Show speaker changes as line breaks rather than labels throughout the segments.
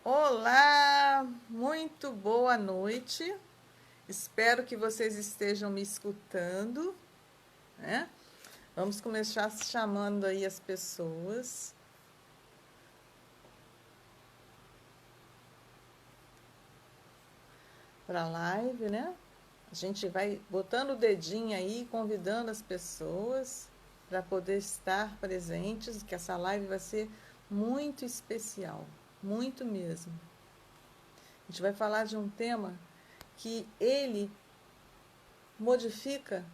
Olá, muito boa noite. Espero que vocês estejam me escutando, né? Vamos começar chamando aí as pessoas para a live, né? A gente vai botando o dedinho aí, convidando as pessoas para poder estar presentes, que essa live vai ser muito especial, muito mesmo. A gente vai falar de um tema que ele modifica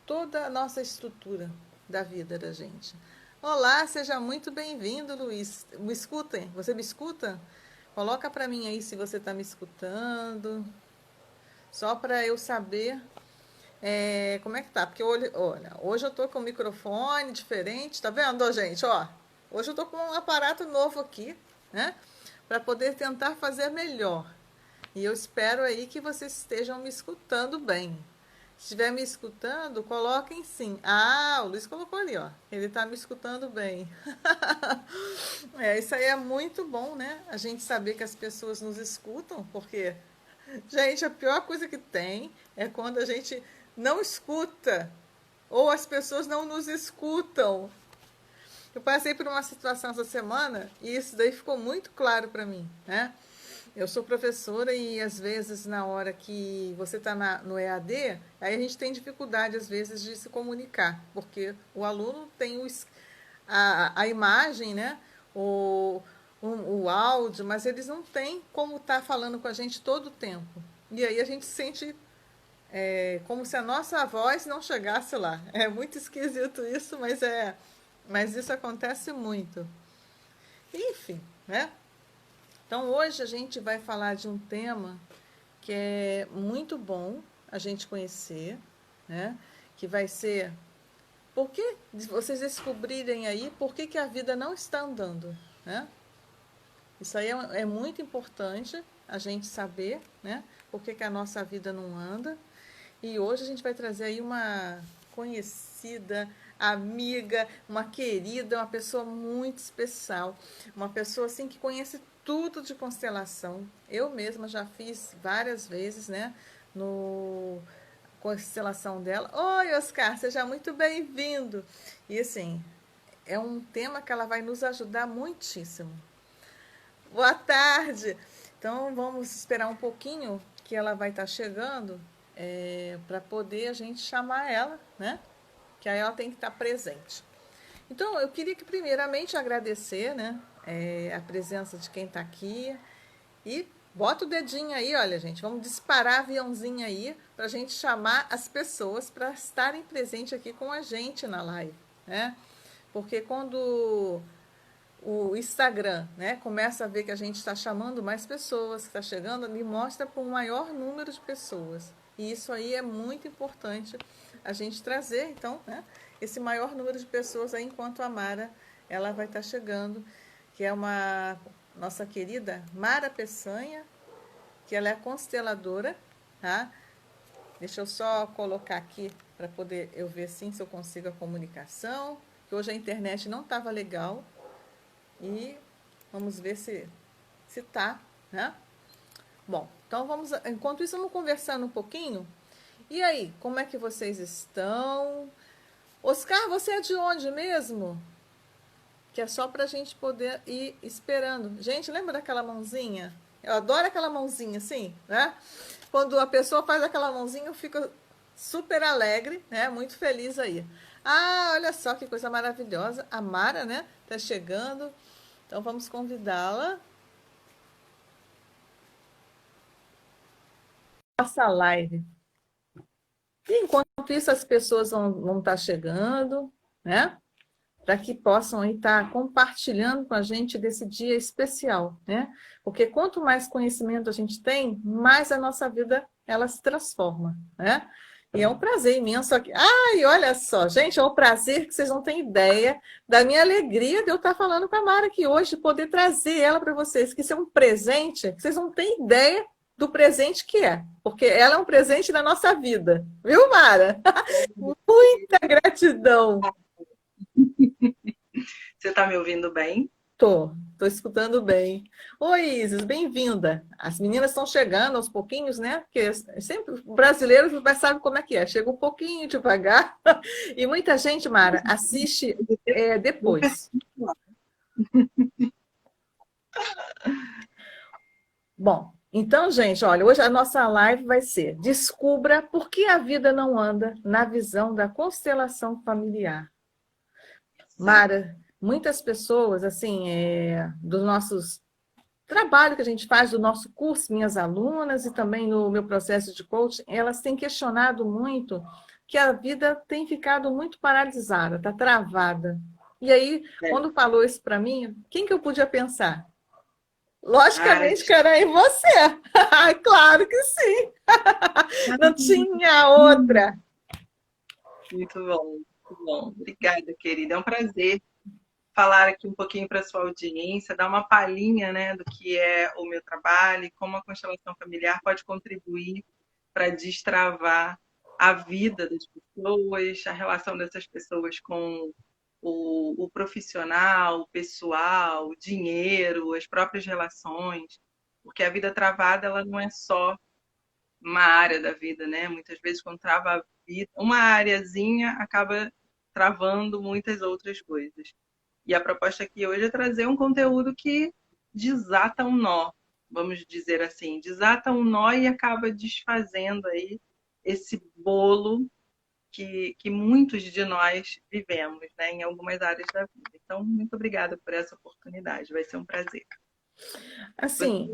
toda a nossa estrutura da vida da gente. Olá, seja muito bem-vindo, Luiz. Me escutem? Você me escuta? Coloca para mim aí se você está me escutando, só para eu saber como é que tá. Porque olha, hoje eu estou com um microfone diferente, tá vendo, gente? Ó, hoje eu estou com um aparato novo aqui, né? Para poder tentar fazer melhor. E eu espero aí que vocês estejam me escutando bem. Se estiver me escutando, coloquem sim. Ah, o Luiz colocou ali, ó. Ele está me escutando bem. Isso aí é muito bom, né? A gente saber que as pessoas nos escutam, porque, gente, a pior coisa que tem é quando a gente não escuta ou as pessoas não nos escutam. Eu passei por uma situação essa semana e isso daí ficou muito claro para mim, né? Eu sou professora e às vezes na hora que você está no EAD, aí a gente tem dificuldade às vezes de se comunicar, porque o aluno tem a imagem, né? O áudio, mas eles não têm como estar falando com a gente todo o tempo. E aí a gente sente como se a nossa voz não chegasse lá. É muito esquisito isso, mas isso acontece muito. Enfim, né? Então, hoje a gente vai falar de um tema que é muito bom a gente conhecer, né? Que vai ser por que vocês descobrirem aí por que a vida não está andando, né? Isso aí é muito importante a gente saber, né? Por que a nossa vida não anda. E hoje a gente vai trazer aí uma conhecida, amiga, uma querida, uma pessoa muito especial, uma pessoa assim que conhece tudo de constelação. Eu mesma já fiz várias vezes, né, no constelação dela. Oi, Oscar, seja muito bem-vindo. E assim, é um tema que ela vai nos ajudar muitíssimo. Boa tarde. Então vamos esperar um pouquinho que ela vai estar chegando para poder a gente chamar ela, né? Que aí ela tem que estar presente. Então, eu queria que primeiramente agradecer, né, a presença de quem está aqui e bota o dedinho aí, olha, gente, vamos disparar aviãozinho aí para a gente chamar as pessoas para estarem presentes aqui com a gente na live, né? Porque quando o Instagram, né, começa a ver que a gente está chamando mais pessoas, que está chegando, ele mostra para um maior número de pessoas. E isso aí é muito importante a gente trazer, então, né, esse maior número de pessoas aí, enquanto a Mara, ela vai estar chegando, que é uma nossa querida Mara Peçanha, que ela é consteladora, tá? Deixa eu só colocar aqui para poder eu ver sim se eu consigo a comunicação, que hoje a internet não estava legal. E vamos ver se tá, né? Bom, então vamos, enquanto isso, vamos conversando um pouquinho. E aí, como é que vocês estão? Oscar, você é de onde mesmo? Que é só para a gente poder ir esperando. Gente, lembra daquela mãozinha? Eu adoro aquela mãozinha, assim, né? Quando a pessoa faz aquela mãozinha, eu fico super alegre, né? Muito feliz aí. Ah, olha só que coisa maravilhosa. A Mara, né? Tá chegando. Então vamos convidá-la. Nossa live. E enquanto isso, as pessoas vão estar chegando, né? Para que possam estar compartilhando com a gente desse dia especial, né? Porque quanto mais conhecimento a gente tem, mais a nossa vida ela se transforma, né? E é um prazer imenso aqui. Ai, olha só, gente, é um prazer que vocês não têm ideia da minha alegria de eu estar falando com a Mara aqui hoje, poder trazer ela para vocês, que isso é um presente que vocês não têm ideia do presente que é, porque ela é um presente da nossa vida, viu, Mara? Muita gratidão.
Você está me ouvindo bem?
Tô. estou escutando bem. Oi, Isis, bem-vinda. As meninas estão chegando aos pouquinhos, né? Porque sempre o brasileiro vai saber como é que é. Chega um pouquinho devagar. E muita gente, Mara, assiste depois. Bom, então, gente, olha, hoje a nossa live vai ser Descubra por que a vida não anda na visão da constelação familiar. Mara, muitas pessoas, assim, dos nossos trabalho que a gente faz, do nosso curso, minhas alunas e também no meu processo de coaching, elas têm questionado muito que a vida tem ficado muito paralisada, está travada. E aí, quando falou isso para mim, quem que eu podia pensar? Logicamente que era em você. Claro que sim. Não tinha outra.
Muito bom, muito bom. Obrigada, querida. É um prazer falar aqui um pouquinho para a sua audiência, dar uma palhinha, né, do que é o meu trabalho e como a constelação familiar pode contribuir para destravar a vida das pessoas, a relação dessas pessoas com o profissional, o pessoal, o dinheiro, as próprias relações, porque a vida travada ela não é só uma área da vida, né? Muitas vezes quando trava a vida, uma areazinha acaba travando muitas outras coisas. E a proposta aqui hoje é trazer um conteúdo que desata um nó, vamos dizer assim, desata um nó e acaba desfazendo aí esse bolo que muitos de nós vivemos, né, em algumas áreas da vida. Então, muito obrigada por essa oportunidade, vai ser um prazer.
Assim,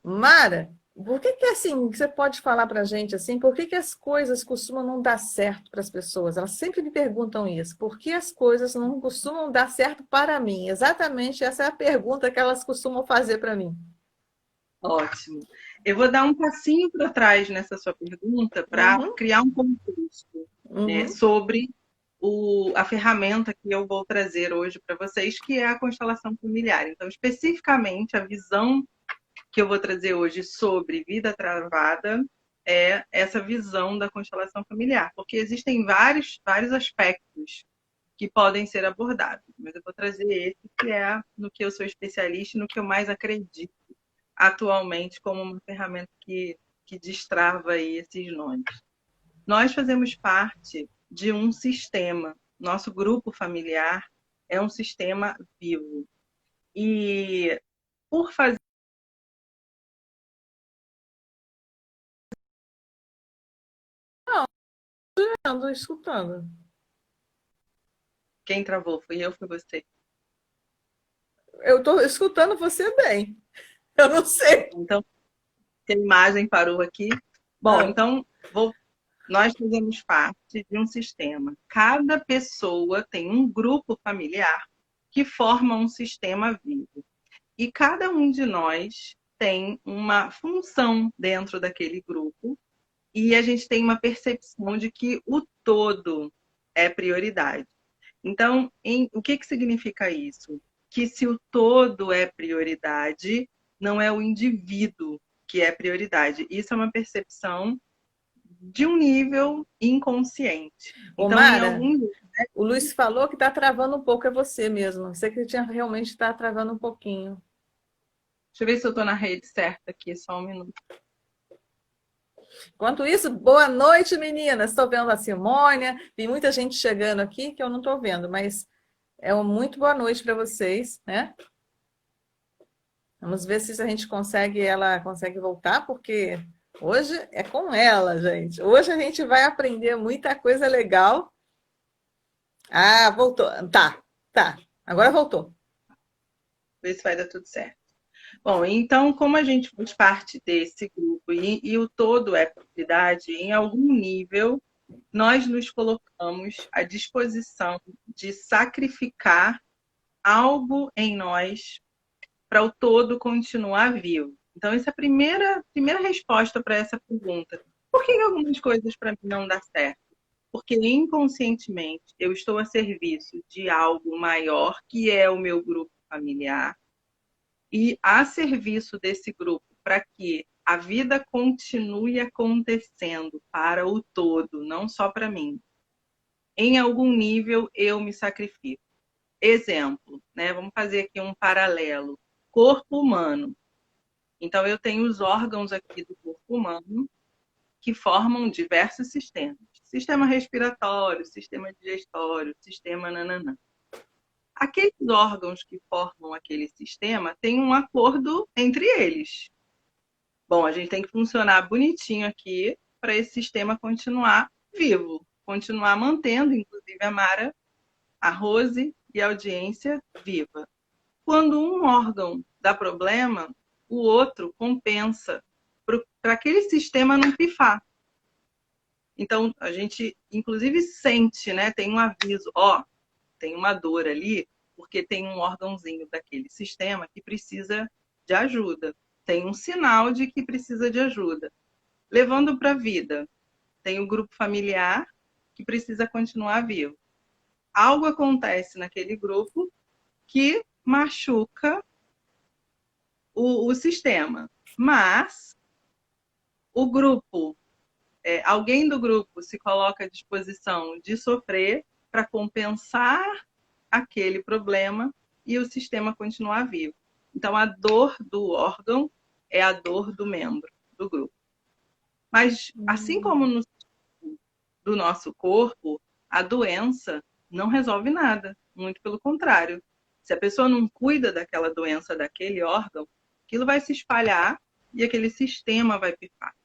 Mara, por que assim, você pode falar para a gente assim, por que as coisas costumam não dar certo para as pessoas? Elas sempre me perguntam isso. Por que as coisas não costumam dar certo para mim? Exatamente essa é a pergunta que elas costumam fazer para mim.
Ótimo. Eu vou dar um passinho para trás nessa sua pergunta para
Uhum,
criar um contexto, né,
uhum.
sobre a ferramenta que eu vou trazer hoje para vocês, que é a constelação familiar. Então, especificamente, a visão que eu vou trazer hoje sobre vida travada é essa visão da constelação familiar, porque existem vários aspectos que podem ser abordados, mas eu vou trazer esse que é no que eu sou especialista e no que eu mais acredito atualmente como uma ferramenta que destrava aí esses nós. Nós fazemos parte de um sistema, nosso grupo familiar é um sistema vivo. E por fazer.
Ando escutando.
Quem travou? Fui eu, foi você?
Eu estou escutando você bem. Eu não sei.
Então, a imagem parou aqui. Bom,
Ah,
então, nós fazemos parte de um sistema. Cada pessoa tem um grupo familiar que forma um sistema vivo. E cada um de nós tem uma função dentro daquele grupo e a gente tem uma percepção de que o todo é prioridade. Então, o que significa isso? Que se o todo é prioridade, não é o indivíduo que é prioridade. Isso é uma percepção de um nível inconsciente.
ô,
Então, em
Mara,
algum.
o Luiz falou que está travando um pouco, é você mesmo. Você que tinha realmente está travando um pouquinho.
Deixa eu ver se eu estou na rede certa aqui, só um minuto.
Enquanto isso, boa noite, meninas. Estou vendo a Simônia, tem muita gente chegando aqui que eu não estou vendo, mas é uma muito boa noite para vocês, né? Vamos ver se a gente consegue, ela consegue voltar, porque hoje é com ela, gente. Hoje a gente vai aprender muita coisa legal. Ah, voltou. Tá. Agora voltou.
Ver se vai dar tudo certo. Bom, então, como a gente faz parte desse grupo e o todo é prioridade, em algum nível, nós nos colocamos à disposição de sacrificar algo em nós para o todo continuar vivo. Então, essa é a primeira resposta para essa pergunta. Por que algumas coisas para mim não dão certo? Porque inconscientemente eu estou a serviço de algo maior, que é o meu grupo familiar, e a serviço desse grupo para que a vida continue acontecendo para o todo, não só para mim. Em algum nível eu me sacrifico. Exemplo, né? Vamos fazer aqui um paralelo. Corpo humano. Então, eu tenho os órgãos aqui do corpo humano que formam diversos sistemas. Sistema respiratório, sistema digestório, sistema nananã. Aqueles órgãos que formam aquele sistema têm um acordo entre eles. Bom, a gente tem que funcionar bonitinho aqui para esse sistema continuar vivo, continuar mantendo, inclusive a Mara, a Rose e a audiência viva. Quando um órgão dá problema, o outro compensa para aquele sistema não pifar. Então, a gente, inclusive, sente, né? Tem um aviso, ó, tem uma dor ali, porque tem um órgãozinho daquele sistema que precisa de ajuda. Tem um sinal de que precisa de ajuda. Levando para a vida, tem o grupo familiar que precisa continuar vivo. Algo acontece naquele grupo que machuca o sistema. Mas o grupo, alguém do grupo se coloca à disposição de sofrer para compensar aquele problema e o sistema continuar vivo. Então, a dor do órgão é a dor do membro do grupo. Mas, assim como no do nosso corpo, a doença não resolve nada. Muito pelo contrário. Se a pessoa não cuida daquela doença, daquele órgão, aquilo vai se espalhar e aquele sistema vai pifar.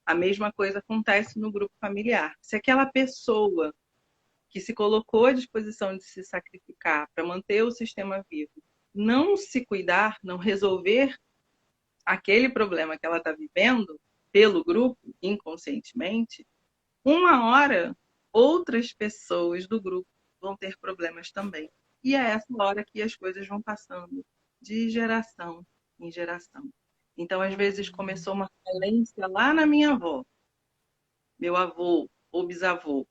A mesma coisa acontece no grupo familiar. Se aquela pessoa que se colocou à disposição de se sacrificar para manter o sistema vivo não se cuidar, não resolver aquele problema que ela está vivendo pelo grupo, inconscientemente, uma hora outras pessoas do grupo vão ter problemas também. E é essa hora que as coisas vão passando de geração em geração. Então, às vezes, começou uma falência lá na minha avó, meu avô ou bisavô.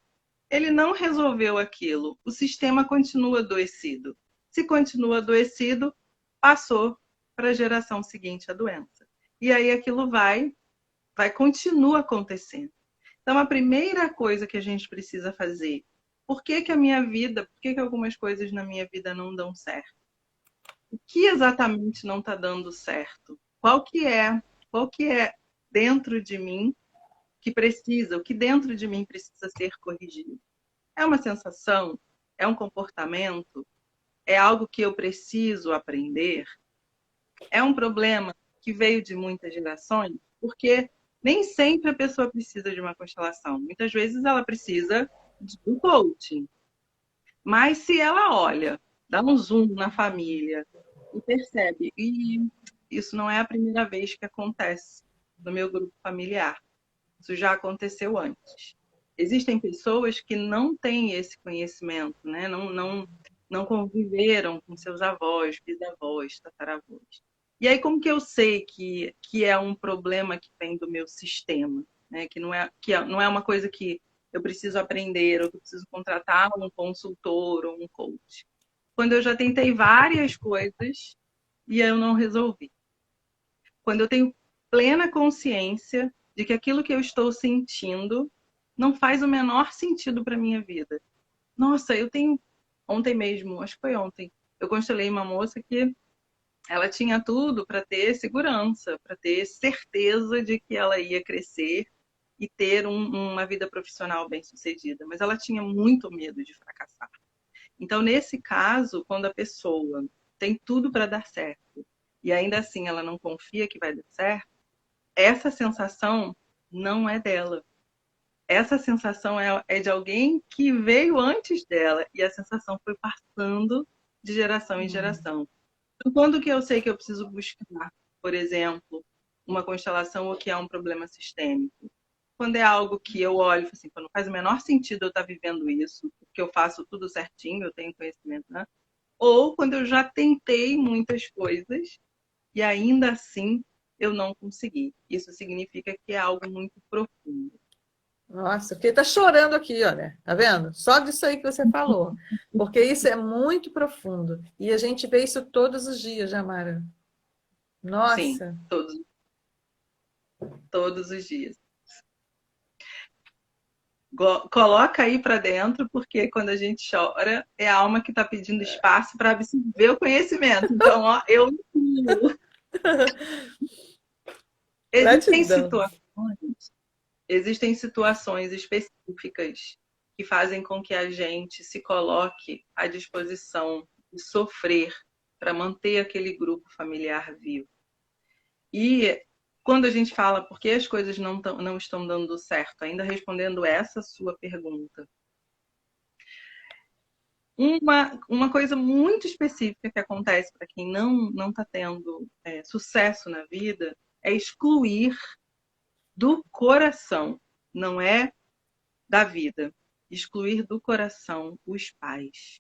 Ele não resolveu aquilo. O sistema continua adoecido. Se continua adoecido, passou para a geração seguinte a doença. E aí aquilo continua acontecendo. Então, a primeira coisa que a gente precisa fazer, por que que algumas coisas na minha vida não dão certo? O que exatamente não está dando certo? Qual que é dentro de mim o que dentro de mim precisa ser corrigido? É uma sensação? É um comportamento? É algo que eu preciso aprender? É um problema que veio de muitas gerações? Porque nem sempre a pessoa precisa de uma constelação. Muitas vezes ela precisa de um coaching. Mas se ela olha, dá um zoom na família e percebe, e isso não é a primeira vez que acontece no meu grupo familiar. Isso já aconteceu antes. Existem pessoas que não têm esse conhecimento, né? Não conviveram com seus avós, bisavós, tataravós. E aí, como que eu sei que é um problema que vem do meu sistema? Né? Não é uma coisa que eu preciso aprender, ou que eu preciso contratar um consultor ou um coach. Quando eu já tentei várias coisas e eu não resolvi. Quando eu tenho plena consciência de que aquilo que eu estou sentindo não faz o menor sentido para minha vida. Nossa, ontem mesmo, acho que foi ontem, eu constelei uma moça que ela tinha tudo para ter segurança, para ter certeza de que ela ia crescer e ter uma vida profissional bem-sucedida, mas ela tinha muito medo de fracassar. Então, nesse caso, quando a pessoa tem tudo para dar certo e ainda assim ela não confia que vai dar certo, essa sensação não é dela. Essa sensação é de alguém que veio antes dela e a sensação foi passando de geração em geração. Então, quando que eu sei que eu preciso buscar, por exemplo, uma constelação ou que é um problema sistêmico? Quando é algo que eu olho e falo assim, não faz o menor sentido eu estar vivendo isso, porque eu faço tudo certinho, eu tenho conhecimento, né? Ou quando eu já tentei muitas coisas e ainda assim eu não consegui. Isso significa que é algo muito profundo.
Nossa, fiquei tá chorando aqui, olha, tá vendo? Só disso aí que você falou. Porque isso é muito profundo. E a gente vê isso todos os dias, Jamara.
Sim,
Nossa.
todos os dias. Coloca aí para dentro, porque quando a gente chora, é a alma que está pedindo espaço para absorver o conhecimento. Então, ó, eu existem
Gratidão.
situações, existem situações específicas que fazem com que a gente se coloque à disposição de sofrer para manter aquele grupo familiar vivo. E quando a gente fala por que as coisas não estão dando certo, ainda respondendo essa sua pergunta, uma coisa muito específica que acontece para quem não está tendo sucesso na vida é excluir do coração, não é da vida, excluir do coração os pais.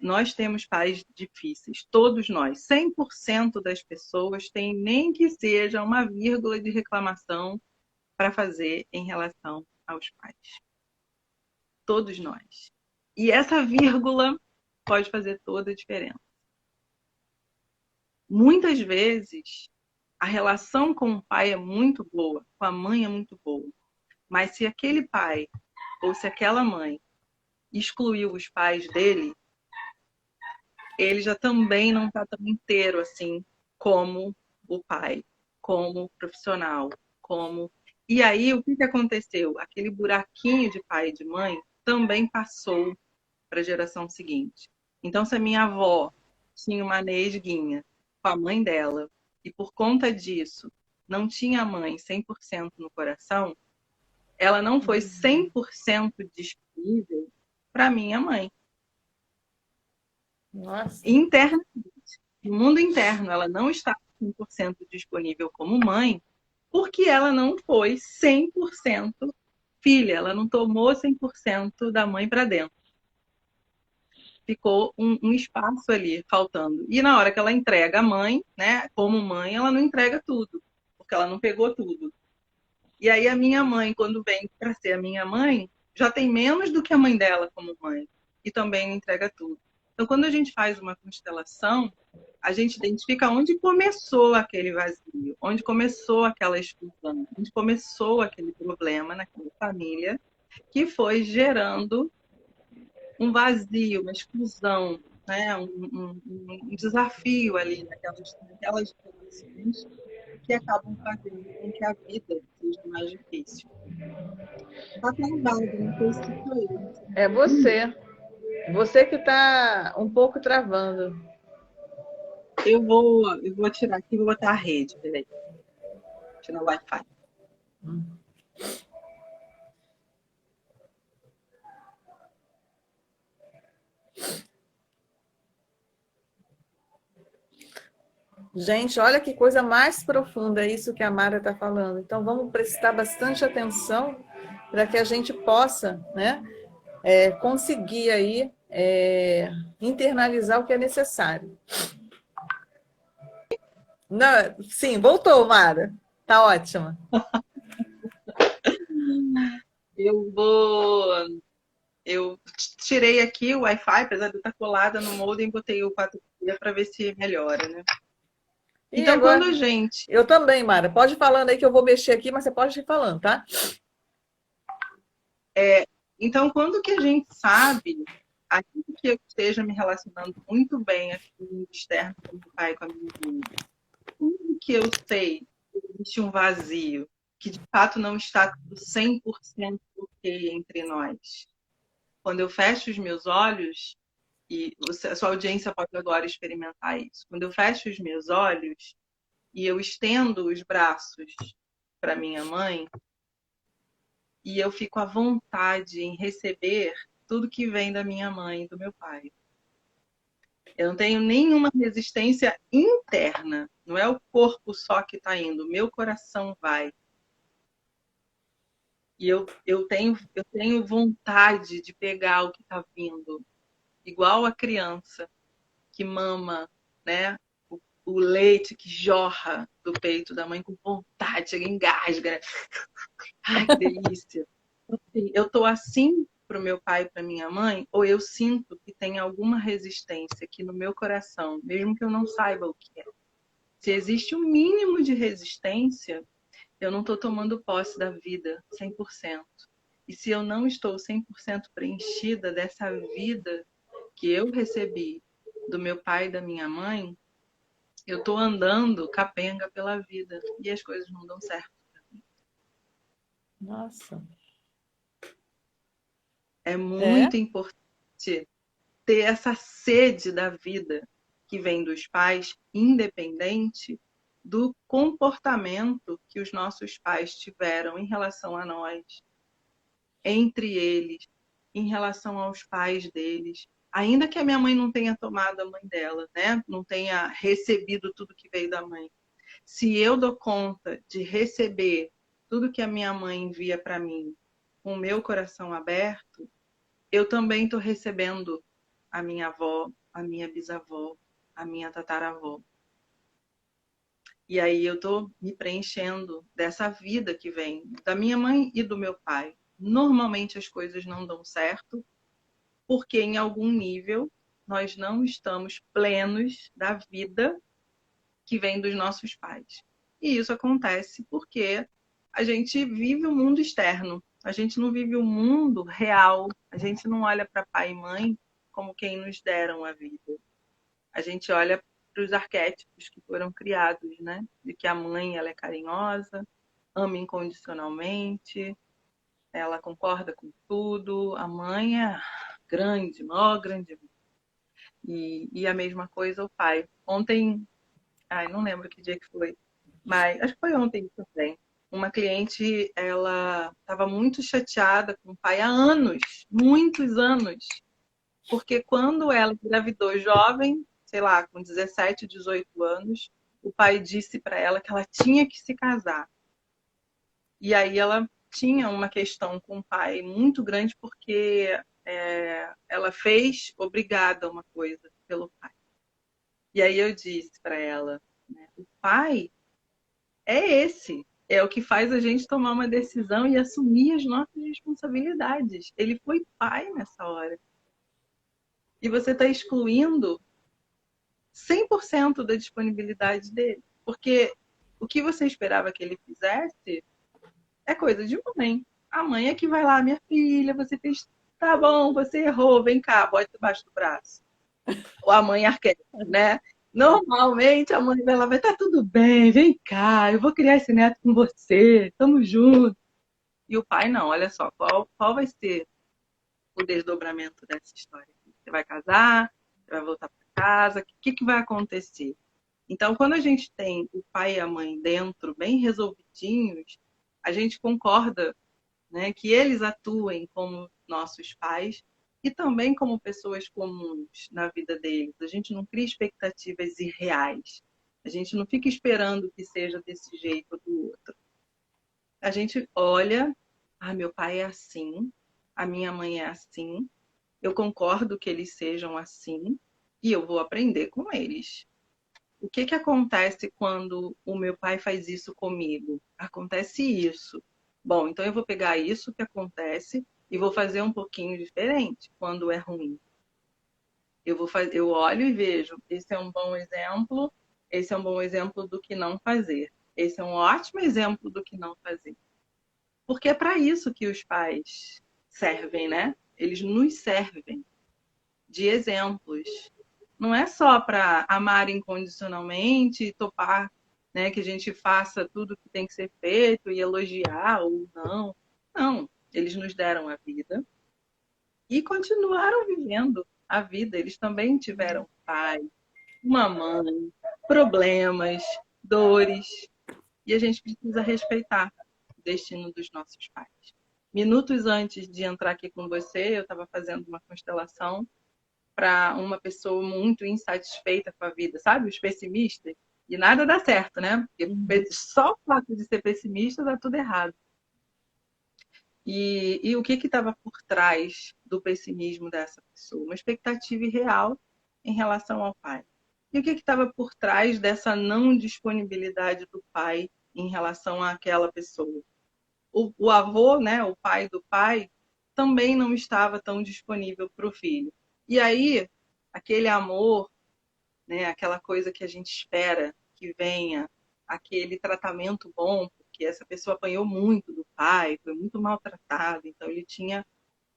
Nós temos pais difíceis, todos nós. 100% das pessoas têm nem que seja uma vírgula de reclamação para fazer em relação aos pais. Todos nós. E essa vírgula pode fazer toda a diferença. Muitas vezes, a relação com o pai é muito boa, com a mãe é muito boa. Mas se aquele pai ou se aquela mãe excluiu os pais dele, ele já também não está tão inteiro assim como o pai, como profissional, como... E aí, o que aconteceu? Aquele buraquinho de pai e de mãe também passou para a geração seguinte. Então, se a minha avó tinha uma nesguinha com a mãe dela e por conta disso não tinha a mãe 100% no coração, ela não foi 100% disponível para minha mãe.
Nossa.
Internamente, no mundo interno, ela não está 100% disponível como mãe porque ela não foi 100% filha, ela não tomou 100% da mãe para dentro. Ficou um espaço ali faltando. E na hora que ela entrega a mãe, né, como mãe, ela não entrega tudo, porque ela não pegou tudo. E aí a minha mãe, quando vem para ser a minha mãe, já tem menos do que a mãe dela como mãe. E também não entrega tudo. Então, quando a gente faz uma constelação, a gente identifica onde começou aquele vazio, onde começou aquela exclusão, onde começou aquele problema naquela família, que foi gerando um vazio, uma exclusão, né? um desafio ali naquelas relações que acabam fazendo com que a vida seja mais difícil. Está travado, não sei se sou eu.
É você. Você que está um pouco travando.
Eu vou tirar aqui e vou botar a rede, peraí. Tirar o Wi-Fi.
Gente, olha que coisa mais profunda isso que a Mara está falando. Então, vamos prestar bastante atenção para que a gente possa, né, conseguir aí internalizar o que é necessário. Não, sim, voltou, Mara. Tá ótima.
Eu tirei aqui o Wi-Fi, apesar de estar colada no modem, botei o 4G para ver se melhora, né?
E
Então, quando
agora,
a gente...
eu também, Mara. Pode ir falando aí que eu vou mexer aqui, mas você pode ir falando, tá?
Então, quando que a gente sabe, aquilo que eu esteja me relacionando muito bem aqui no externo com o meu pai, com a minha mãe, quando que eu sei que existe um vazio, que de fato não está tudo 100% ok entre nós? Quando eu fecho os meus olhos, e a sua audiência pode agora experimentar isso, quando eu fecho os meus olhos e eu estendo os braços para minha mãe, e eu fico à vontade em receber tudo que vem da minha mãe e do meu pai. Eu não tenho nenhuma resistência interna. Não é o corpo só que está indo, o meu coração vai. E eu tenho vontade de pegar o que está vindo. Igual a criança que mama, né? O leite que jorra do peito da mãe com vontade, chega, engasga. Né? Ai, que delícia. Eu tô assim pro meu pai e pra minha mãe, ou eu sinto que tem alguma resistência aqui no meu coração, mesmo que eu não saiba o que é. Se existe um mínimo de resistência, eu não estou tomando posse da vida 100%. E se eu não estou 100% preenchida dessa vida que eu recebi do meu pai e da minha mãe, eu estou andando capenga pela vida e as coisas não dão certo.
Nossa.
É
É?
muito importante ter essa sede da vida que vem dos pais, independente do comportamento que os nossos pais tiveram em relação a nós, entre eles, em relação aos pais deles. Ainda que a minha mãe não tenha tomado a mãe dela, né? Não tenha recebido tudo que veio da mãe. Se eu dou conta de receber tudo que a minha mãe envia para mim com o meu coração aberto, eu também estou recebendo a minha avó, a minha bisavó, a minha tataravó. E aí eu estou me preenchendo dessa vida que vem da minha mãe e do meu pai. Normalmente as coisas não dão certo, porque em algum nível nós não estamos plenos da vida que vem dos nossos pais. E isso acontece porque a gente vive o mundo externo, a gente não vive o mundo real, a gente não olha para pai e mãe como quem nos deram a vida. A gente olha para os arquétipos que foram criados, né? De que a mãe ela é carinhosa, ama incondicionalmente, ela concorda com tudo, a mãe é grande, maior grande. E a mesma coisa o pai. Ontem, ai, não lembro que dia que foi, mas acho que foi ontem também. Uma cliente, ela estava muito chateada com o pai há anos, muitos anos, porque quando ela engravidou jovem, sei lá, com 17, 18 anos, o pai disse para ela que ela tinha que se casar. E aí ela tinha uma questão com o pai muito grande porque ela fez obrigada uma coisa pelo pai. E aí eu disse para ela, né, o pai é esse, é o que faz a gente tomar uma decisão e assumir as nossas responsabilidades. Ele foi pai nessa hora. E você está excluindo 100% da disponibilidade dele. Porque o que você esperava que ele fizesse é coisa de mãe. A mãe é que vai lá, minha filha, você fez. Tá bom, você errou, vem cá, bota debaixo do braço. Ou a mãe arquétipo, né? Normalmente a mãe vai lá, vai tá tudo bem, vem cá, eu vou criar esse neto com você, tamo junto. E o pai não, olha só, qual vai ser o desdobramento dessa história? Você vai casar? Você vai voltar para casa? O que vai acontecer? Então, quando a gente tem o pai e a mãe dentro, bem resolvidinhos, a gente concorda, né, que eles atuem como nossos pais e também como pessoas comuns na vida deles. A gente não cria expectativas irreais. A gente não fica esperando que seja desse jeito ou do outro. A gente olha, ah, meu pai é assim, a minha mãe é assim, eu concordo que eles sejam assim e eu vou aprender com eles. O que acontece quando o meu pai faz isso comigo? Acontece isso. Bom, então eu vou pegar isso que acontece e vou fazer um pouquinho diferente quando é ruim. Eu olho e vejo, esse é um bom exemplo, esse é um bom exemplo do que não fazer. Esse é um ótimo exemplo do que não fazer. Porque é para isso que os pais servem, né? Eles nos servem de exemplos. Não é só para amar incondicionalmente e topar, né, que a gente faça tudo que tem que ser feito e elogiar ou não. Não, eles nos deram a vida e continuaram vivendo a vida. Eles também tiveram pai, uma mãe, problemas, dores, e a gente precisa respeitar o destino dos nossos pais. Minutos antes de entrar aqui com você, eu estava fazendo uma constelação para uma pessoa muito insatisfeita com a vida, sabe? Os pessimistas. E nada dá certo, né? Porque só o fato de ser pessimista dá tudo errado. E o que estava por trás do pessimismo dessa pessoa? Uma expectativa irreal em relação ao pai. E o que estava por trás dessa não disponibilidade do pai em relação àquela pessoa? O avô, né, o pai do pai, também não estava tão disponível para o filho. E aí, aquele amor, né, aquela coisa que a gente espera que venha, aquele tratamento bom, porque essa pessoa apanhou muito do pai, foi muito maltratado, então ele tinha,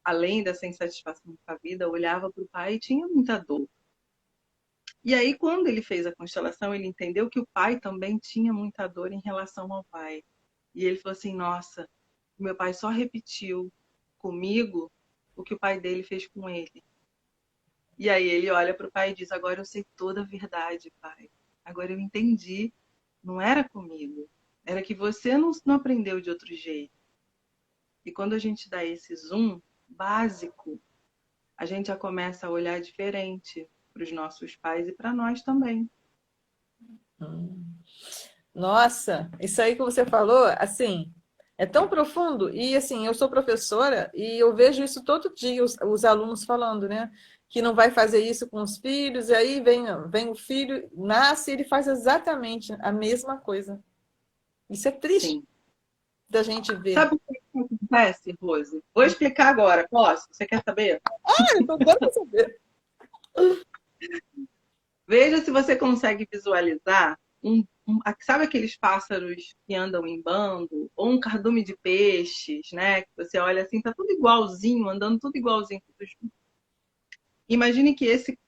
além dessa insatisfação com a vida, olhava para o pai e tinha muita dor. E aí, quando ele fez a constelação, ele entendeu que o pai também tinha muita dor em relação ao pai. E ele falou assim: nossa, meu pai só repetiu comigo o que o pai dele fez com ele. E aí ele olha para o pai e diz: agora eu sei toda a verdade, pai. Agora eu entendi. Não era comigo. Era que você não aprendeu de outro jeito. E quando a gente dá esse zoom básico, a gente já começa a olhar diferente para os nossos pais e para nós também.
Nossa, isso aí que você falou, assim, é tão profundo. E assim, eu sou professora e eu vejo isso todo dia, os alunos falando, né? Que não vai fazer isso com os filhos, e aí vem o filho, nasce e ele faz exatamente a mesma coisa. Isso é triste
Sim.
da gente ver.
Sabe o que acontece, Rose? Vou explicar agora, posso? Você quer saber?
Eu tô doida pra saber.
Veja se você consegue visualizar sabe aqueles pássaros que andam em bando? Ou um cardume de peixes, né? Que você olha assim, tá tudo igualzinho, andando tudo igualzinho. Tudo junto. Imagine que esse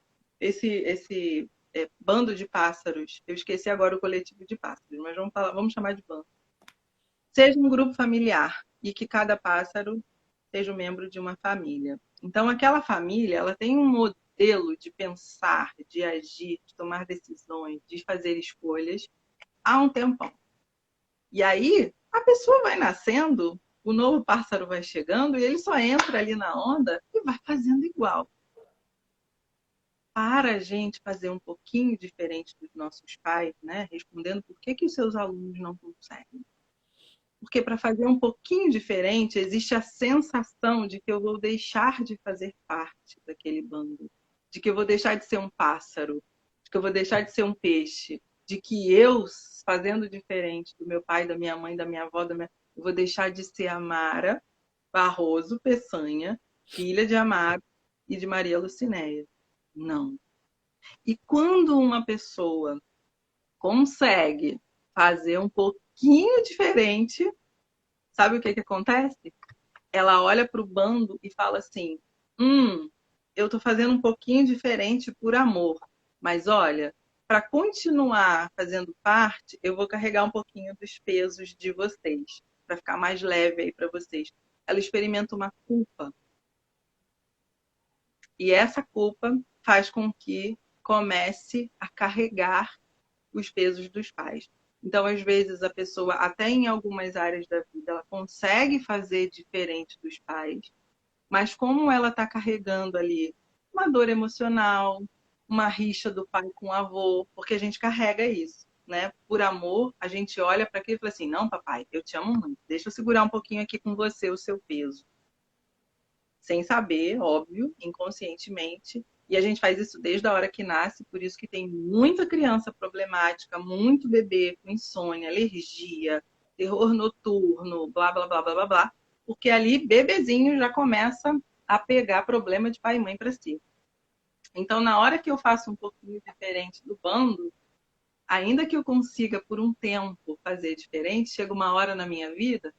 bando de pássaros, eu esqueci agora o coletivo de pássaros, mas vamos chamar de bando. Seja um grupo familiar e que cada pássaro seja um membro de uma família. Então, aquela família, ela tem um modelo de pensar, de agir, de tomar decisões, de fazer escolhas há um tempão. E aí, a pessoa vai nascendo, o novo pássaro vai chegando e ele só entra ali na onda e vai fazendo igual. Para a gente fazer um pouquinho diferente dos nossos pais, né? Respondendo por que os seus alunos não conseguem. Porque para fazer um pouquinho diferente, existe a sensação de que eu vou deixar de fazer parte daquele bando, de que eu vou deixar de ser um pássaro, de que eu vou deixar de ser um peixe, de que eu, fazendo diferente do meu pai, da minha mãe, da minha avó, eu vou deixar de ser a Mara Barroso Peçanha, filha de Amaro e de Maria Lucinéia. Não. E quando uma pessoa consegue fazer um pouquinho diferente, sabe o que acontece? Ela olha para o bando e fala assim: eu estou fazendo um pouquinho diferente por amor, mas olha, para continuar fazendo parte, eu vou carregar um pouquinho dos pesos de vocês, para ficar mais leve aí para vocês. Ela experimenta uma culpa. E essa culpa faz com que comece a carregar os pesos dos pais. Então, às vezes, a pessoa, até em algumas áreas da vida, ela consegue fazer diferente dos pais, mas como ela está carregando ali uma dor emocional, uma rixa do pai com o avô, porque a gente carrega isso, né? Por amor, a gente olha para aquilo e fala assim: não, papai, eu te amo muito, deixa eu segurar um pouquinho aqui com você o seu peso. Sem saber, óbvio, inconscientemente. E a gente faz isso desde a hora que nasce, por isso que tem muita criança problemática, muito bebê com insônia, alergia, terror noturno, blá, blá, blá, blá, blá, blá. Porque ali, bebezinho já começa a pegar problema de pai e mãe para si. Então, na hora que eu faço um pouquinho diferente do bando, ainda que eu consiga por um tempo fazer diferente, chega uma hora na minha vida,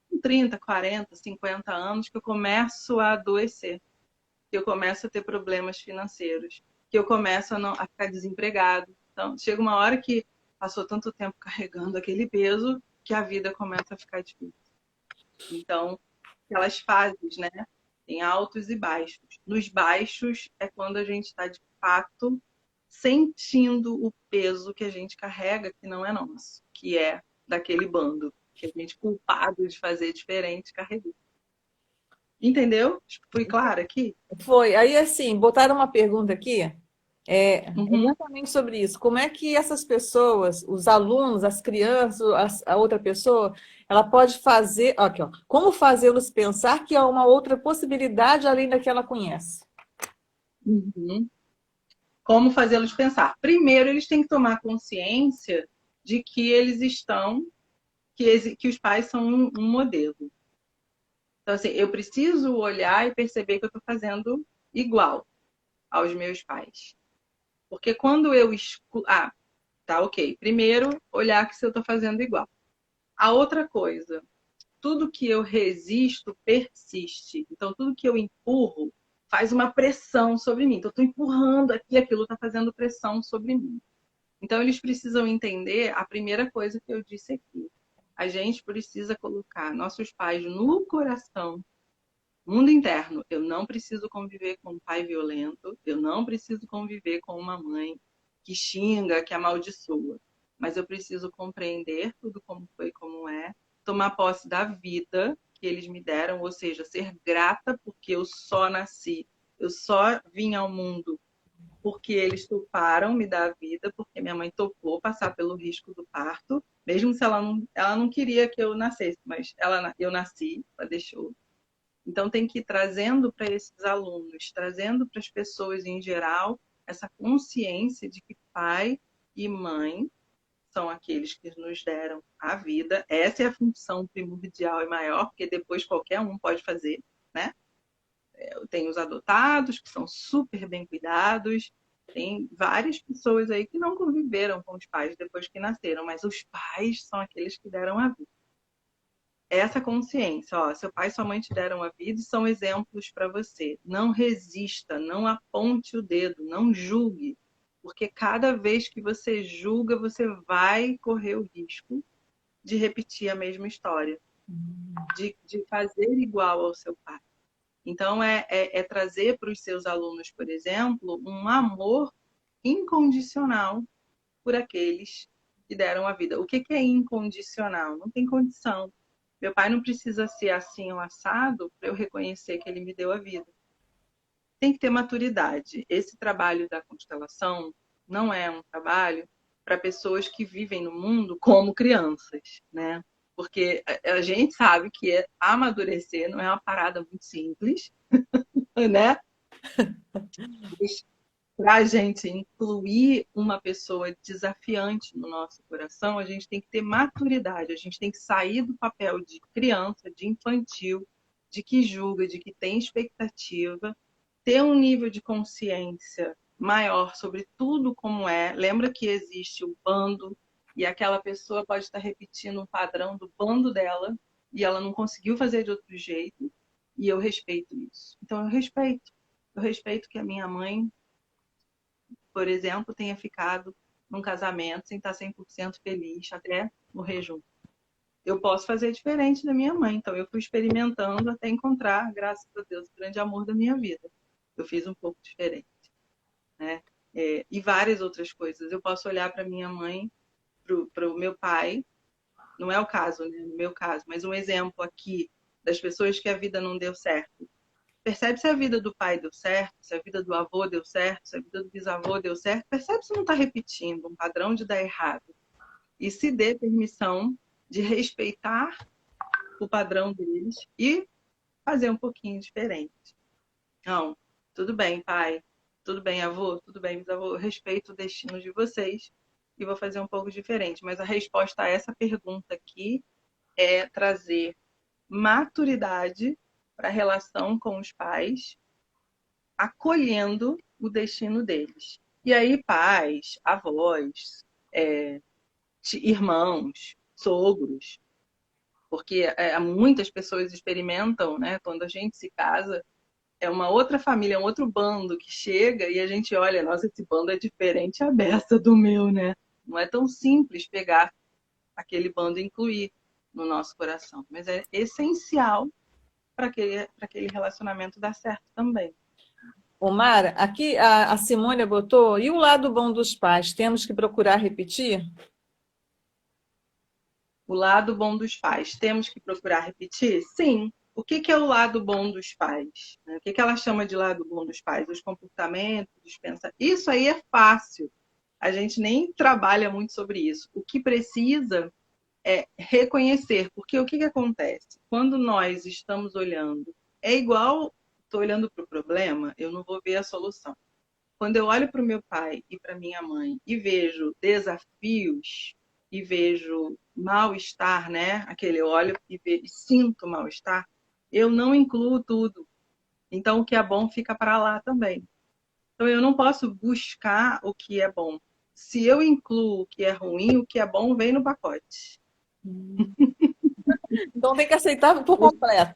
com 30, 40, 50 anos, que eu começo a adoecer, que eu começo a ter problemas financeiros, que eu começo a ficar desempregado. Então, chega uma hora que passou tanto tempo carregando aquele peso que a vida começa a ficar difícil. Então, aquelas fases, né? Tem altos e baixos. Nos baixos é quando a gente está, de fato, sentindo o peso que a gente carrega, que não é nosso, que é daquele bando, que a gente culpado de fazer diferente carregou. Entendeu? Fui clara aqui?
Foi. Aí, assim, botaram uma pergunta aqui,
Uhum.
exatamente sobre isso. Como é que essas pessoas, os alunos, as crianças, a outra pessoa, ela pode fazer. Aqui, ó, como fazê-los pensar que há uma outra possibilidade além da que ela conhece?
Uhum. Como fazê-los pensar? Primeiro, eles têm que tomar consciência de que eles estão, que os pais são um modelo. Então, assim, eu preciso olhar e perceber que eu estou fazendo igual aos meus pais. Porque quando eu escuto. Ah, tá, ok. Primeiro, olhar que se eu estou fazendo igual. A outra coisa, tudo que eu resisto persiste. Então, tudo que eu empurro faz uma pressão sobre mim. Então, eu estou empurrando aqui, aquilo está fazendo pressão sobre mim. Então, eles precisam entender a primeira coisa que eu disse aqui. A gente precisa colocar nossos pais no coração, mundo interno. Eu não preciso conviver com um pai violento, eu não preciso conviver com uma mãe que xinga, que amaldiçoa. Mas eu preciso compreender tudo como foi e como é, tomar posse da vida que eles me deram, ou seja, ser grata porque eu só nasci, eu só vim ao mundo porque eles toparam me dar a vida, porque minha mãe topou passar pelo risco do parto, mesmo se ela não queria que eu nascesse, mas eu nasci, ela deixou. Então, tem que ir trazendo para esses alunos, trazendo para as pessoas em geral, essa consciência de que pai e mãe são aqueles que nos deram a vida. Essa é a função primordial e maior, porque depois qualquer um pode fazer, né? Tem os adotados, que são super bem cuidados. Tem várias pessoas aí que não conviveram com os pais depois que nasceram, mas os pais são aqueles que deram a vida. Essa consciência, ó, seu pai e sua mãe te deram a vida e são exemplos para você. Não resista, não aponte o dedo, não julgue, porque cada vez que você julga, você vai correr o risco de repetir a mesma história, de fazer igual ao seu pai. Então, é trazer para os seus alunos, por exemplo, um amor incondicional por aqueles que deram a vida. O que é incondicional? Não tem condição. Meu pai não precisa ser assim ou assado para eu reconhecer que ele me deu a vida. Tem que ter maturidade. Esse trabalho da constelação não é um trabalho para pessoas que vivem no mundo como crianças, né? Porque a gente sabe que amadurecer não é uma parada muito simples, né? Para a gente incluir uma pessoa desafiante no nosso coração, a gente tem que ter maturidade, a gente tem que sair do papel de criança, de infantil, de que julga, de que tem expectativa, ter um nível de consciência maior sobre tudo como é. Lembra que existe o bando e aquela pessoa pode estar repetindo um padrão do bando dela e ela não conseguiu fazer de outro jeito e eu respeito isso. Então eu respeito que a minha mãe, por exemplo, tenha ficado num casamento sem estar 100% feliz até morrer junto. Eu posso fazer diferente da minha mãe, então eu fui experimentando até encontrar, graças a Deus, o grande amor da minha vida. Eu fiz um pouco diferente, né? E várias outras coisas. Eu posso olhar para minha mãe, para o meu pai, não é o caso, né? No meu caso, mas um exemplo aqui das pessoas que a vida não deu certo. Percebe se a vida do pai deu certo, se a vida do avô deu certo, se a vida do bisavô deu certo. Percebe se não está repetindo um padrão de dar errado. E se dê permissão de respeitar o padrão deles e fazer um pouquinho diferente. Não, tudo bem, pai. Tudo bem, avô. Tudo bem, bisavô. Eu respeito o destino de vocês e vou fazer um pouco diferente. Mas a resposta a essa pergunta aqui é trazer maturidade para a relação com os pais, acolhendo o destino deles. E aí, pais, avós, irmãos, sogros, porque muitas pessoas experimentam, né? Quando a gente se casa, é uma outra família, é um outro bando que chega e a gente olha, nossa, esse bando é diferente a beça do meu, né? Não é tão simples pegar aquele bando e incluir no nosso coração, mas é essencial para aquele relacionamento dar certo também.
Omar, aqui a Simônia botou, e o lado bom dos pais, temos que procurar repetir?
O lado bom dos pais, temos que procurar repetir? Sim. O que é o lado bom dos pais? O que ela chama de lado bom dos pais? Os comportamentos, os pensamentos. Isso aí é fácil. A gente nem trabalha muito sobre isso. O que precisa é reconhecer, porque o que acontece? Quando nós estamos olhando, é igual, estou olhando para o problema, eu não vou ver a solução. Quando eu olho para o meu pai e para minha mãe e vejo desafios e vejo mal-estar, né? Aquele olho e sinto mal-estar, eu não incluo tudo. Então, o que é bom fica para lá também. Então, eu não posso buscar o que é bom. Se eu incluo o que é ruim, o que é bom vem no pacote.
Então tem que aceitar por completo.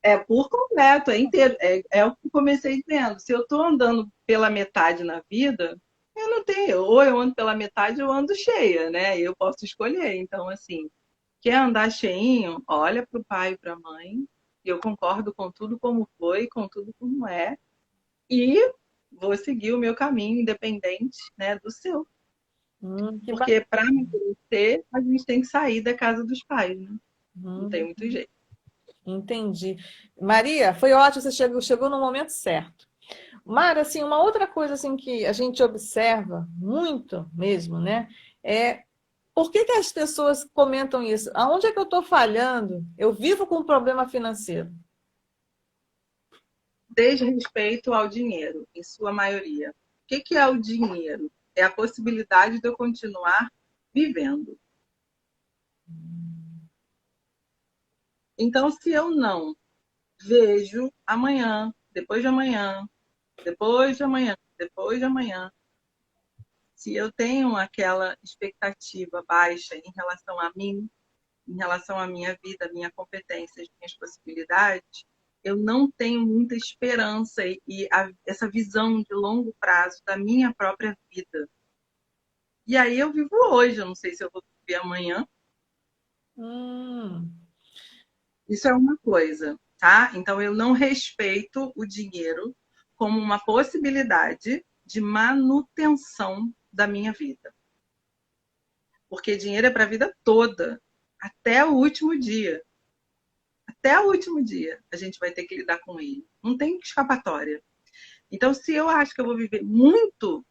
É por completo, é inteiro. É o que eu comecei dizendo. Se eu estou andando pela metade na vida, eu não tenho. Ou eu ando pela metade ou eu ando cheia, né? Eu posso escolher. Então, assim, quer andar cheinho? Olha para o pai e para a mãe. Eu concordo com tudo como foi, com tudo como é. E vou seguir o meu caminho independente, né, do seu.
Que
Porque
bacana.
para amadurecer, a gente tem que sair da casa dos pais, né? Não tem muito jeito.
Entendi. Maria, foi ótimo, você chegou no momento certo. Mara, assim, uma outra coisa assim que a gente observa muito mesmo, né? É por que as pessoas comentam isso? Aonde é que eu estou falhando? Eu vivo com um problema financeiro.
Desrespeito ao dinheiro, em sua maioria. O que é o dinheiro? É a possibilidade de eu continuar vivendo. Então, se eu não vejo amanhã, depois de amanhã, depois de amanhã, depois de amanhã, se eu tenho aquela expectativa baixa em relação a mim, em relação à minha vida, à minha competência, às minhas possibilidades, eu não tenho muita esperança essa visão de longo prazo da minha própria vida. E aí eu vivo hoje, eu não sei se eu vou viver amanhã.
Hum,
Isso é uma coisa, tá? Então eu não respeito o dinheiro como uma possibilidade de manutenção da minha vida. Porque dinheiro é para a vida toda, até o último dia. Até o último dia a gente vai ter que lidar com ele. Não tem escapatória. Então, se eu acho que eu vou viver muito,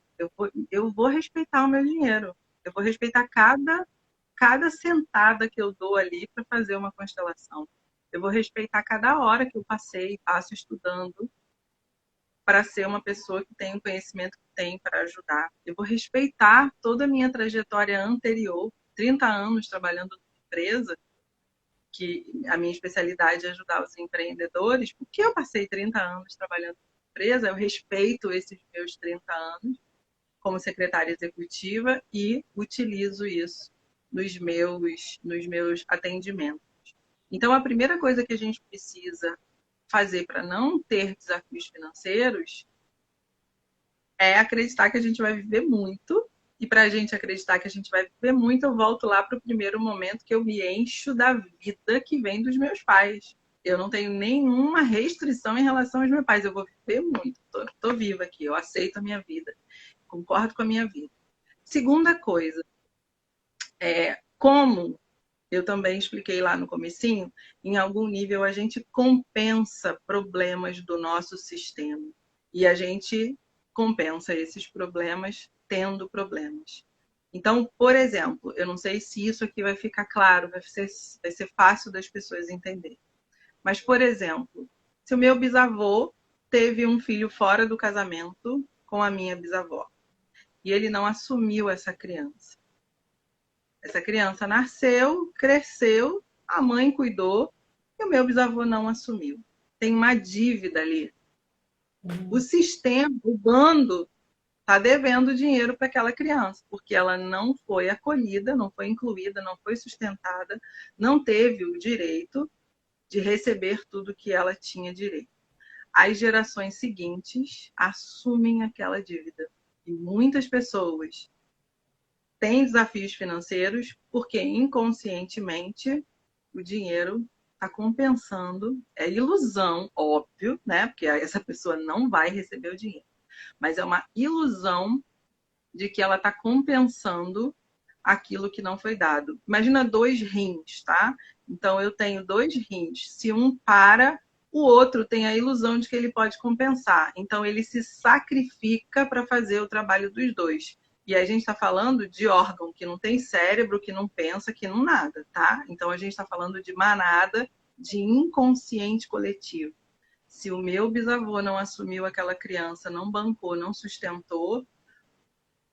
eu vou respeitar o meu dinheiro. Eu vou respeitar cada sentada que eu dou ali para fazer uma constelação. Eu vou respeitar cada hora que eu passei, passo estudando para ser uma pessoa que tem o conhecimento que tem para ajudar. Eu vou respeitar toda a minha trajetória anterior, 30 anos trabalhando numa empresa, que a minha especialidade é ajudar os empreendedores. Porque eu passei 30 anos trabalhando numa empresa, eu respeito esses meus 30 anos como secretária executiva e utilizo isso nos meus atendimentos. Então, a primeira coisa que a gente precisa fazer para não ter desafios financeiros é acreditar que a gente vai viver muito. E para a gente acreditar que a gente vai viver muito, eu volto lá para o primeiro momento que eu me encho da vida que vem dos meus pais. Eu não tenho nenhuma restrição em relação aos meus pais. Eu vou viver muito. Tô viva aqui, eu aceito a minha vida. Concordo com a minha vida. Segunda coisa, como eu também expliquei lá no comecinho, em algum nível a gente compensa problemas do nosso sistema. E a gente compensa esses problemas tendo problemas. Então, por exemplo, eu não sei se isso aqui vai ficar claro, vai ser fácil das pessoas entenderem. Mas, por exemplo, se o meu bisavô teve um filho fora do casamento com a minha bisavó e ele não assumiu essa criança. Essa criança nasceu, cresceu, a mãe cuidou e o meu bisavô não assumiu. Tem uma dívida ali. O sistema, o bando, está devendo dinheiro para aquela criança, porque ela não foi acolhida, não foi incluída, não foi sustentada, não teve o direito de receber tudo que ela tinha direito. As gerações seguintes assumem aquela dívida. E muitas pessoas têm desafios financeiros porque inconscientemente o dinheiro está compensando. É ilusão, óbvio, né? Porque essa pessoa não vai receber o dinheiro. Mas é uma ilusão de que ela está compensando aquilo que não foi dado. Imagina dois rins, tá? Então eu tenho dois rins. Se um para, o outro tem a ilusão de que ele pode compensar. Então ele se sacrifica para fazer o trabalho dos dois. E a gente está falando de órgão que não tem cérebro, que não pensa, que não nada, tá? Então a gente está falando de manada, de inconsciente coletivo. Se o meu bisavô não assumiu aquela criança, não bancou, não sustentou,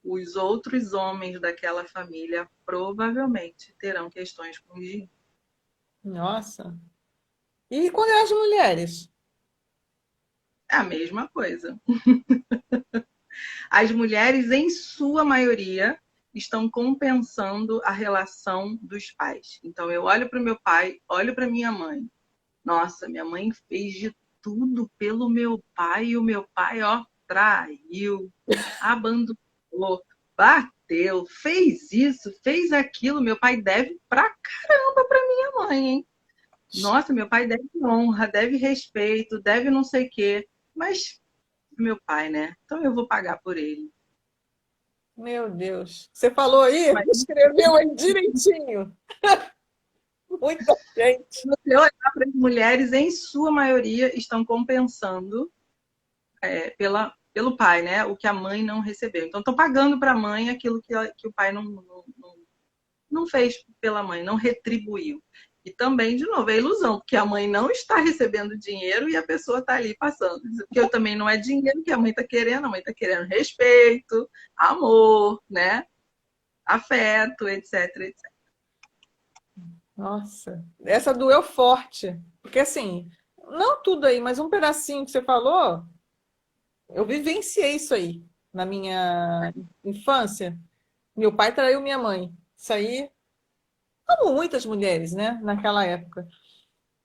os outros homens daquela família provavelmente terão questões com dinheiro.
Nossa. E quando é as mulheres?
É a mesma coisa. As mulheres, em sua maioria, estão compensando a relação dos pais. Então, eu olho para o meu pai, olho para minha mãe. Nossa, minha mãe fez de tudo pelo meu pai, e o meu pai, ó, traiu, abandonou, bateu, fez isso, fez aquilo. Meu pai deve pra caramba pra minha mãe, hein? Nossa, meu pai deve honra, deve respeito, deve não sei o quê. Mas meu pai, né? Então eu vou pagar por ele.
Meu Deus. Você falou aí,
Mas
escreveu aí direitinho. Muita gente.
se você olhar para as mulheres, em sua maioria, estão compensando pelo pai, né? O que a mãe não recebeu. Então, estão pagando para a mãe aquilo que o pai não fez pela mãe, não retribuiu. E também, de novo, é ilusão, porque a mãe não está recebendo dinheiro e a pessoa está ali passando. Porque também não é dinheiro que a mãe está querendo, a mãe está querendo respeito, amor, né? Afeto, etc, etc.
Nossa, essa doeu forte. Porque assim, não tudo aí, mas um pedacinho que você falou, eu vivenciei isso aí na minha infância. Meu pai traiu minha mãe. Isso aí, como muitas mulheres, né, naquela época.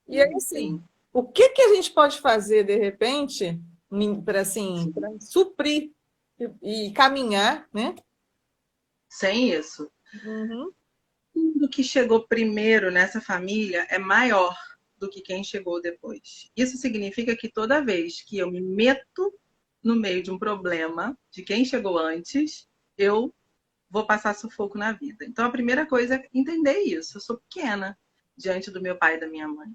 E aí, assim,
Sim,
o que que a gente pode fazer, de repente, para assim,
sim.
para suprir e caminhar, né?
Sem isso,
Uhum.
tudo que chegou primeiro nessa família é maior do que quem chegou depois. Isso significa que toda vez que eu me meto no meio de um problema de quem chegou antes, eu vou passar sufoco na vida. Então a primeira coisa é entender isso. Eu sou pequena diante do meu pai e da minha mãe.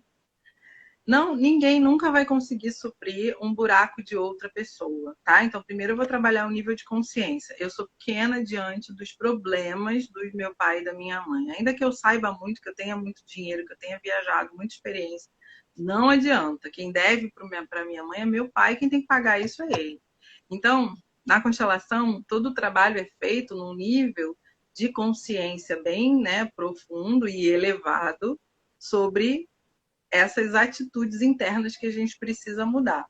Não, ninguém nunca vai conseguir suprir um buraco de outra pessoa, tá? Então, primeiro eu vou trabalhar o nível de consciência. Eu sou pequena diante dos problemas do meu pai e da minha mãe. Ainda que eu saiba muito, que eu tenha muito dinheiro, que eu tenha viajado, muita experiência, não adianta. Quem deve para minha mãe é meu pai, quem tem que pagar isso é ele. Então, na constelação, todo o trabalho é feito num nível de consciência bem, né, profundo e elevado sobre essas atitudes internas que a gente precisa mudar.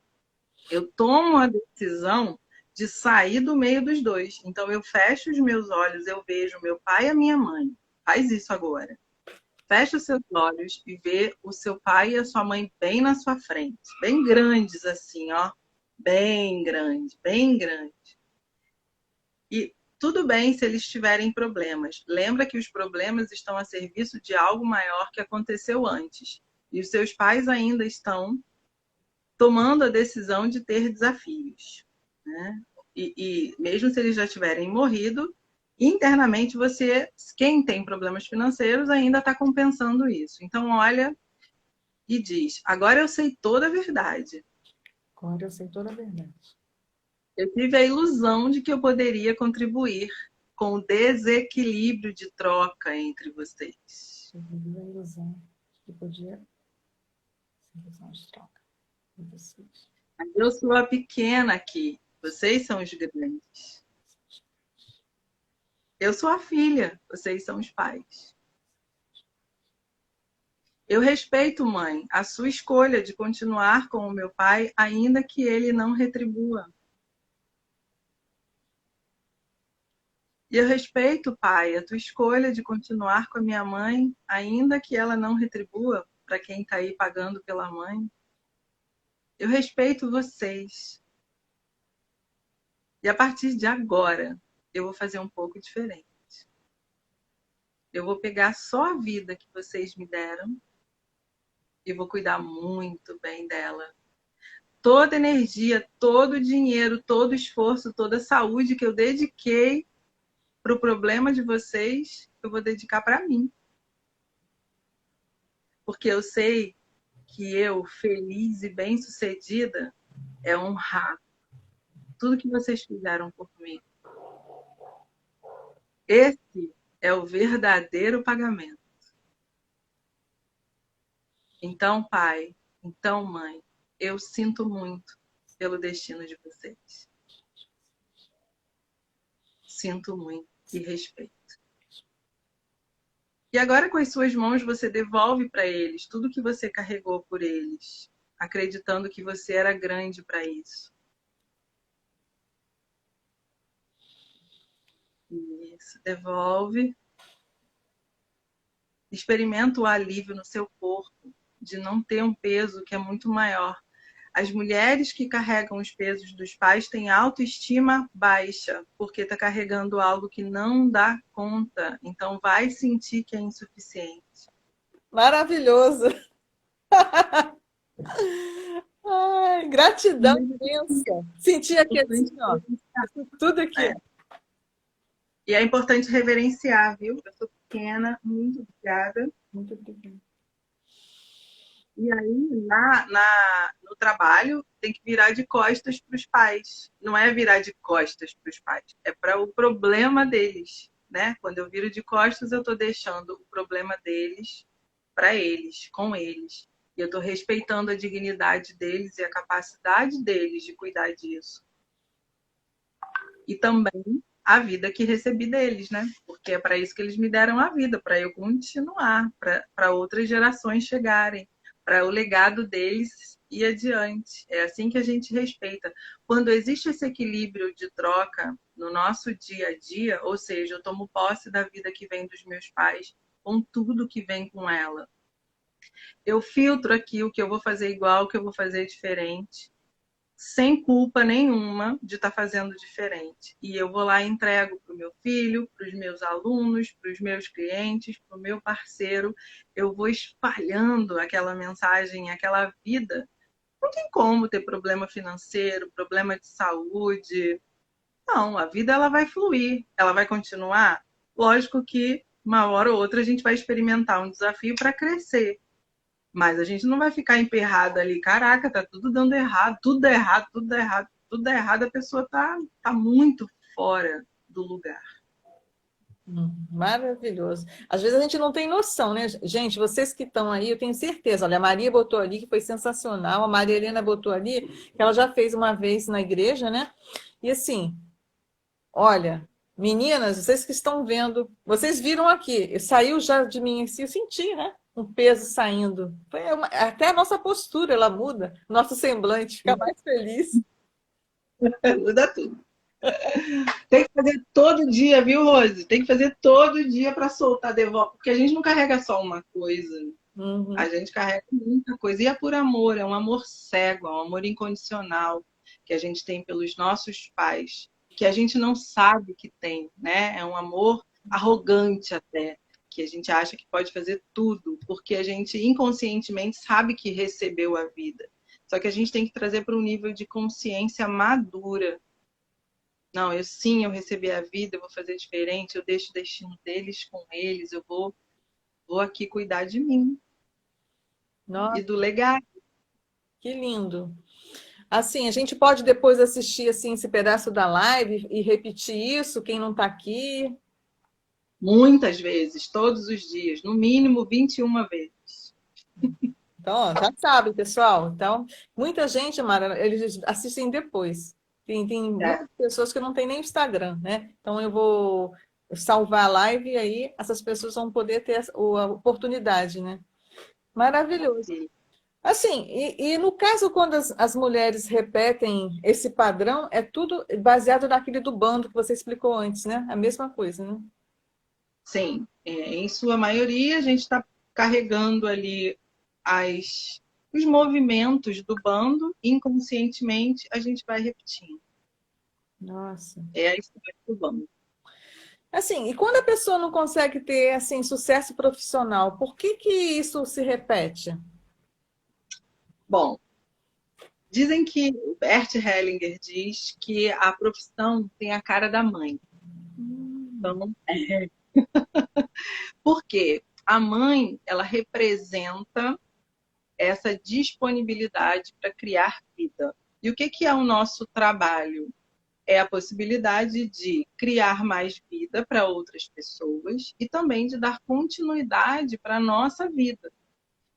Eu tomo a decisão de sair do meio dos dois. Então eu fecho os meus olhos, eu vejo meu pai e a minha mãe. Faz isso agora. Fecha os seus olhos e vê o seu pai e a sua mãe bem na sua frente, bem grandes assim, ó, bem grande, bem grande. E tudo bem se eles tiverem problemas. Lembra que os problemas estão a serviço de algo maior que aconteceu antes. E os seus pais ainda estão tomando a decisão de ter desafios, né? E mesmo se eles já tiverem morrido, internamente você, quem tem problemas financeiros, ainda está compensando isso. Então olha e diz: agora eu sei toda a verdade.
Agora eu sei toda a verdade.
Eu tive a ilusão de que eu poderia contribuir com o desequilíbrio de troca entre vocês.
Eu vivi a ilusão de que podia ser ilusão de troca com vocês.
Eu sou a pequena aqui, vocês são os grandes. Eu sou a filha, vocês são os pais. Eu respeito, mãe, a sua escolha de continuar com o meu pai, ainda que ele não retribua. E eu respeito, pai, a tua escolha de continuar com a minha mãe, ainda que ela não retribua para quem está aí pagando pela mãe. Eu respeito vocês. E a partir de agora, eu vou fazer um pouco diferente. Eu vou pegar só a vida que vocês me deram e vou cuidar muito bem dela. Toda energia, todo o dinheiro, todo o esforço, toda a saúde que eu dediquei para o problema de vocês, eu vou dedicar para mim. Porque eu sei que eu, feliz e bem-sucedida, é honrar tudo que vocês fizeram por mim. Esse é o verdadeiro pagamento. Então, pai, então, mãe, eu sinto muito pelo destino de vocês. Sinto muito e respeito. E agora, com as suas mãos, você devolve para eles tudo que você carregou por eles, acreditando que você era grande para isso. Isso, devolve. Experimenta o alívio no seu corpo de não ter um peso que é muito maior. As mulheres que carregam os pesos dos pais têm autoestima baixa, porque está carregando algo que não dá conta. Então vai sentir que é insuficiente.
Maravilhoso. Ai, gratidão imensa. Senti
É
aqui assim,
importante
ó, tudo aqui.
E é importante reverenciar, viu? Eu sou pequena, muito obrigada.
Muito obrigada.
E aí, no trabalho, tem que virar de costas para os pais. Não é virar de costas para os pais, é para o problema deles, né? Quando eu viro de costas, eu estou deixando o problema deles para eles, com eles. E eu estou respeitando a dignidade deles e a capacidade deles de cuidar disso. E também a vida que recebi deles, né? Porque é para isso que eles me deram a vida, para eu continuar, para outras gerações chegarem, para o legado deles ir adiante. É assim que a gente respeita. Quando existe esse equilíbrio de troca no nosso dia a dia, ou seja, eu tomo posse da vida que vem dos meus pais, com tudo que vem com ela. Eu filtro aqui o que eu vou fazer igual, o que eu vou fazer diferente, sem culpa nenhuma de estar fazendo diferente. E eu vou lá e entrego para o meu filho, para os meus alunos, para os meus clientes, para o meu parceiro. Eu vou espalhando aquela mensagem, aquela vida. Não tem como ter problema financeiro, problema de saúde. Não, a vida ela vai fluir, ela vai continuar. Lógico que uma hora ou outra a gente vai experimentar um desafio para crescer. Mas a gente não vai ficar emperrado ali, caraca, tá tudo dando errado, tudo dá errado, tudo dá errado, tudo dá errado, a pessoa tá muito fora do lugar.
Maravilhoso. Às vezes a gente não tem noção, né? Gente, vocês que estão aí, eu tenho certeza. Olha, a Maria botou ali que foi sensacional, a Maria Helena botou ali que ela já fez uma vez na igreja, né? E assim, olha, meninas, vocês que estão vendo, vocês viram aqui, saiu já de mim assim, eu senti, né? Um peso saindo. Até a nossa postura ela muda, nosso semblante fica mais feliz.
Muda tudo. Tem que fazer todo dia, viu, Rose? Tem que fazer todo dia para soltar de volta, porque a gente não carrega só uma coisa, a
Uhum.
gente carrega muita coisa. E é por amor, é um amor cego, é um amor incondicional que a gente tem pelos nossos pais, que a gente não sabe que tem, né? É um amor arrogante até, que a gente acha que pode fazer tudo, porque a gente inconscientemente sabe que recebeu a vida. Só que a gente tem que trazer para um nível de consciência madura. Não, eu recebi a vida, eu vou fazer diferente, eu deixo o destino deles com eles, vou aqui cuidar de mim e
Nossa,
do legado.
que lindo. Assim, a gente pode depois assistir assim esse pedaço da live e repetir isso, quem não está aqui.
Muitas vezes, todos os dias, no mínimo 21 vezes.
Então, ó, já sabe, pessoal. Então, muita gente, Mara, eles assistem depois. Tem
É,
muitas pessoas que não têm nem Instagram, né? Então, eu vou salvar a live e aí essas pessoas vão poder ter a oportunidade, né? Maravilhoso.
maravilha.
Assim, e no caso, quando as mulheres repetem esse padrão, é tudo baseado naquele do bando que você explicou antes, né? A mesma coisa, né?
Sim, em sua maioria, a gente está carregando ali os movimentos do bando, inconscientemente a gente vai repetindo.
Nossa.
É a história do bando.
Assim, e quando a pessoa não consegue ter assim sucesso profissional, por que que isso se repete?
Bom, dizem que o Bert Hellinger diz que a profissão tem a cara da mãe. Então, por quê? A mãe, ela representa essa disponibilidade para criar vida. E o que é o nosso trabalho? É a possibilidade de criar mais vida para outras pessoas e também de dar continuidade para a nossa vida.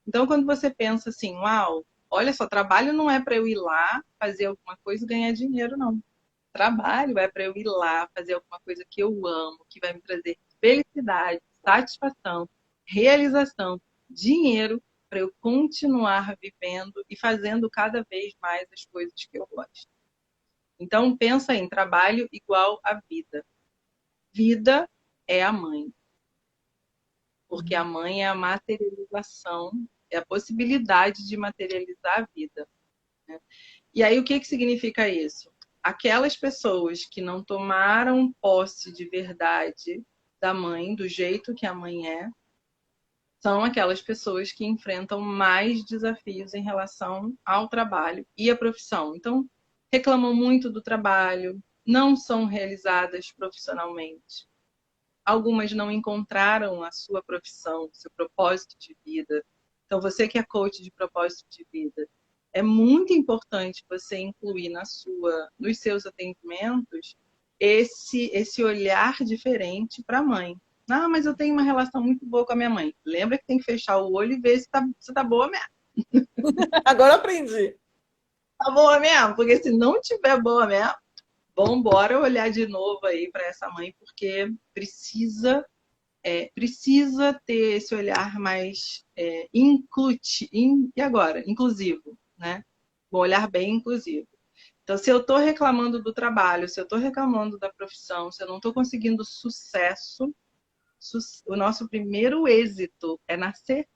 Então, quando você pensa assim, uau, olha só, trabalho não é para eu ir lá fazer alguma coisa e ganhar dinheiro, não. Trabalho é para eu ir lá fazer alguma coisa que eu amo, que vai me trazer felicidade, satisfação, realização, dinheiro, para eu continuar vivendo e fazendo cada vez mais as coisas que eu gosto. Então, pensa em trabalho igual a vida. vida é a mãe. Porque a mãe é a materialização, é a possibilidade de materializar a vida, né? E aí, o que significa isso? Aquelas pessoas que não tomaram posse de verdade da mãe, do jeito que a mãe é, são aquelas pessoas que enfrentam mais desafios em relação ao trabalho e à profissão. Então, reclamam muito do trabalho, não são realizadas profissionalmente. Algumas não encontraram a sua profissão, seu propósito de vida. Então, você que é coach de propósito de vida, é muito importante você incluir nos seus atendimentos esse olhar diferente para a mãe. Ah, mas eu tenho uma relação muito boa com a minha mãe. Lembra que tem que fechar o olho e ver se tá boa mesmo.
Agora eu aprendi.
Tá boa mesmo? Porque se não tiver boa mesmo, vamos embora olhar de novo aí para essa mãe, porque precisa ter esse olhar mais inclusivo, né? Um olhar bem inclusivo. Então, se eu estou reclamando do trabalho, se eu estou reclamando da profissão, se eu não estou conseguindo sucesso, o nosso primeiro êxito é nascer.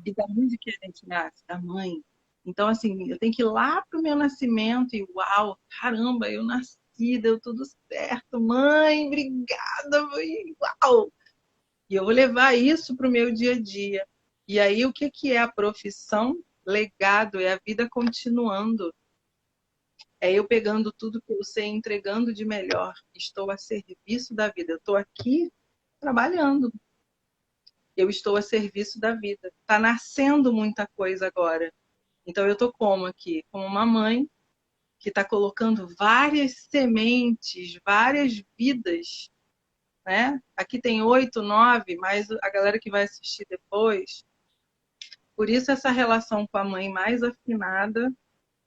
E da onde que a gente nasce? Da mãe. Então, assim, eu tenho que ir lá pro meu nascimento e, uau, caramba, eu nasci, deu tudo certo. Mãe, obrigada, mãe, uau! E eu vou levar isso pro meu dia a dia. E aí, o que é a profissão? Legado, é a vida continuando. É eu pegando tudo que eu sei, entregando de melhor. Estou a serviço da vida. Eu estou aqui trabalhando. Eu estou a serviço da vida. Está nascendo muita coisa agora. Então, eu estou como aqui? Como uma mãe que está colocando várias sementes, várias vidas, né? Aqui tem 8, 9, mas a galera que vai assistir depois. Por isso, essa relação com a mãe mais afinada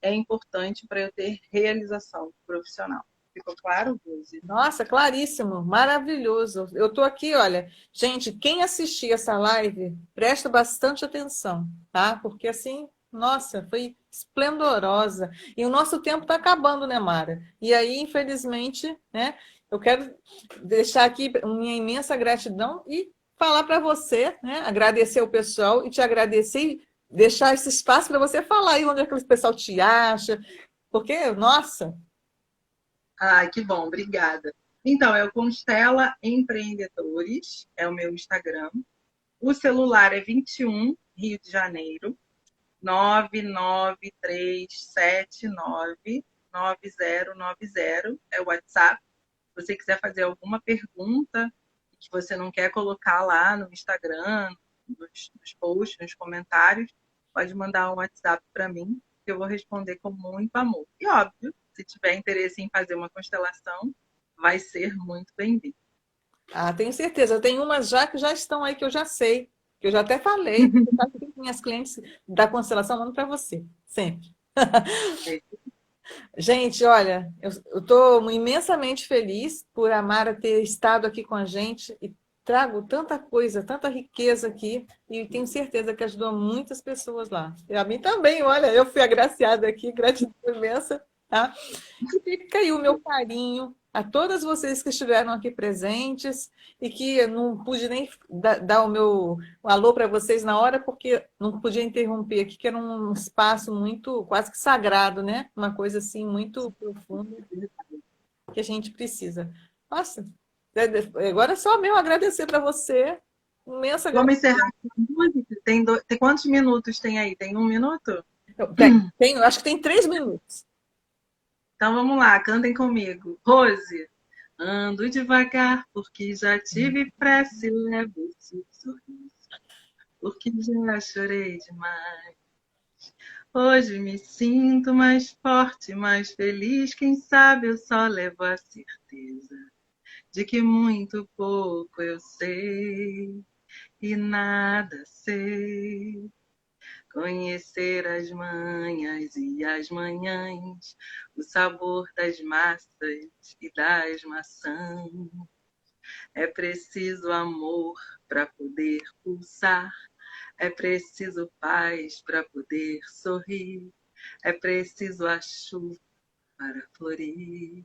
é importante para eu ter realização profissional. Ficou claro, Rose?
Nossa, claríssimo, maravilhoso. Eu estou aqui, olha, gente, quem assistir essa live, presta bastante atenção, tá? Porque assim, nossa, foi esplendorosa. E o nosso tempo está acabando, né, Mara? E aí, infelizmente, né, eu quero deixar aqui minha imensa gratidão e falar para você, né, agradecer o pessoal e te agradecer e deixar esse espaço para você falar aí onde é que o pessoal te acha, porque, nossa.
Ai, que bom, obrigada. Então, é o Constela Empreendedores, é o meu Instagram. O celular é 21, Rio de Janeiro, 993799090, é o WhatsApp. Se você quiser fazer alguma pergunta que você não quer colocar lá no Instagram, nos posts, nos comentários, pode mandar um WhatsApp para mim, que eu vou responder com muito amor. E óbvio, se tiver interesse em fazer uma constelação, vai ser muito bem-vindo.
Ah, tenho certeza. Eu tenho umas já que já estão aí, que eu já sei, que eu já até falei. Minhas clientes da constelação mandam para você, sempre. Gente, olha, eu estou imensamente feliz por a Mara ter estado aqui com a gente e trago tanta coisa, tanta riqueza aqui e tenho certeza que ajudou muitas pessoas lá. E a mim também, olha, eu fui agraciada aqui, gratidão imensa, tá? E fica aí o meu carinho a todas vocês que estiveram aqui presentes e que eu não pude nem dar o alô para vocês na hora, porque não podia interromper aqui, que era um espaço muito, quase que sagrado, né? Uma coisa assim muito profunda que a gente precisa. Nossa, agora é só mesmo agradecer para você. Imensa
Vamos
gratidão.
encerrar com música? Tem quantos minutos tem aí? Tem 1 minuto?
Acho que tem 3 minutos.
Então vamos lá, cantem comigo. Rose, ando devagar porque já tive pressa e levo esse sorriso, porque já chorei demais. Hoje me sinto mais forte, mais feliz. Quem sabe eu só levo a certeza de que muito pouco eu sei e nada sei. Conhecer as manhas e as manhãs, o sabor das massas e das maçãs. É preciso amor para poder pulsar, é preciso paz para poder sorrir, é preciso a chuva para florir.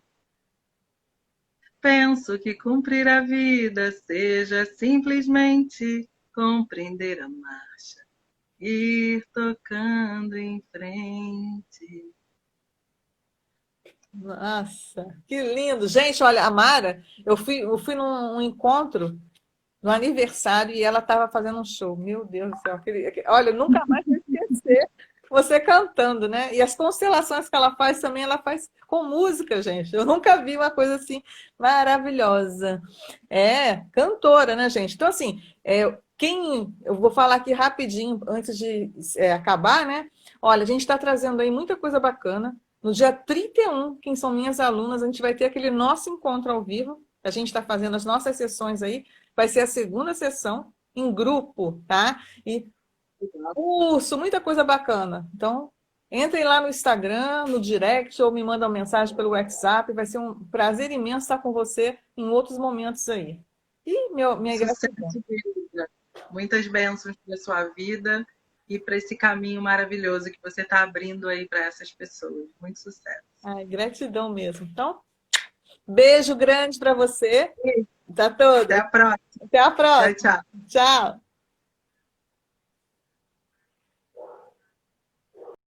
penso que cumprir a vida seja simplesmente compreender a marcha, ir tocando em frente.
Nossa, que lindo. Gente, olha, a Mara, eu fui num encontro no aniversário e ela estava fazendo um show. Meu Deus do céu. Olha, eu nunca mais vou esquecer você cantando, né? E as constelações que ela faz também, ela faz com música, gente. Eu nunca vi uma coisa assim maravilhosa. É, cantora, né, gente? Então, assim, eu vou falar aqui rapidinho, antes de acabar, né? Olha, a gente está trazendo aí muita coisa bacana. No dia 31, quem são minhas alunas, a gente vai ter aquele nosso encontro ao vivo. A gente está fazendo as nossas sessões aí. Vai ser a segunda sessão em grupo, tá? E curso, muita coisa bacana. Então, entrem lá no Instagram, no direct, ou me mandam uma mensagem pelo WhatsApp. Vai ser um prazer imenso estar com você em outros momentos aí. E minha gratidão.
Sucesso, querida. Muitas bênçãos para a sua vida e para esse caminho maravilhoso que você está abrindo aí para essas pessoas. Muito sucesso.
Ai, gratidão mesmo. Então, beijo grande para você. Tá
Até
toda.
a próxima.
Até a
Tchau,
próxima.
tchau.
Tchau.